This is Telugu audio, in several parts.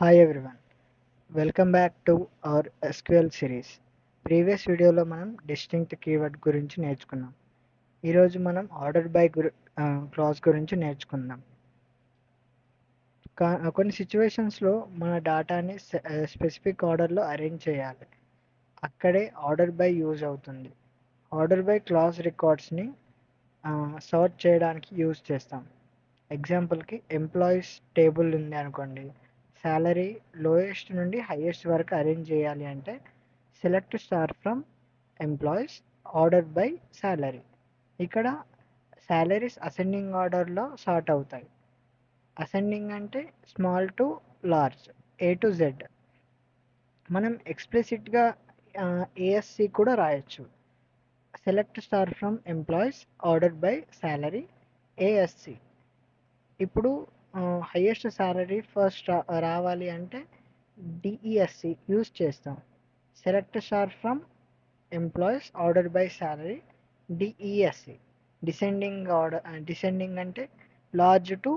Hi everyone, welcome back to our SQL series. Previous వీడియోలో మనం డిస్టింక్ట్ కీవర్డ్ గురించి నేర్చుకున్నాం. ఈరోజు మనం ఆర్డర్ బై క్లాజ్ గురించి నేర్చుకుందాం. కొన్ని సిచ్యువేషన్స్లో మన డాటాని స్పెసిఫిక్ ఆర్డర్లో అరేంజ్ చేయాలి. అక్కడే ఆర్డర్ బై యూజ్ అవుతుంది. ఆర్డర్ బై క్లాజ్ రికార్డ్స్ని సార్ట్ చేయడానికి యూజ్ చేస్తాం. ఎగ్జాంపుల్కి ఎంప్లాయీస్ టేబుల్ ఉంది అనుకోండి, శాలరీ లోయెస్ట్ నుండి హైయెస్ట్ వరకు అరేంజ్ చేయాలి అంటే select star from employees order by salary. ఇక్కడ శాలరీస్ అసెండింగ్ ఆర్డర్లో సార్ట్ అవుతాయి. అసెండింగ్ అంటే small to large, A to Z. మనం ఎక్స్ప్లిసిట్గా ఏఎస్సి కూడా రాయొచ్చు. Select star from employees order by salary ASC. ఇప్పుడు హైయెస్ట్ శాలరీ ఫస్ట్ రావాలి అంటే డిఈఎస్సి యూజ్ చేస్తాం. Select star from employees order by salary DESC. Descending అంటే large to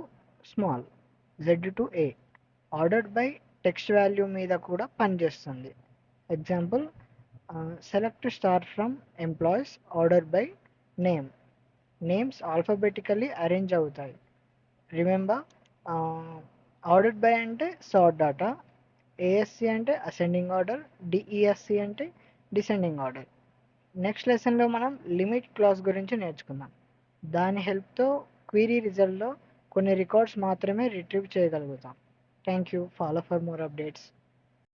small, Z to A. Order by text value మీద కూడా పనిచేస్తుంది. Example, select star from employees order by name. Names alphabetically arrange అవుతాయి. రిమెంబర్, ఆర్డర్డ్ బై అంటే సార్ట్ డాటా, ఏఎస్సి అంటే అసెండింగ్ ఆర్డర్, డిఈఎస్సి అంటే డిసెండింగ్ ఆర్డర్. నెక్స్ట్ లెసన్లో మనం లిమిట్ క్లాజ్ గురించి నేర్చుకుందాం. దాని హెల్ప్తో క్వీరీ రిజల్ట్లో కొన్ని రికార్డ్స్ మాత్రమే రిట్రీవ్ చేయగలుగుతాం. Thank you. Follow for more updates.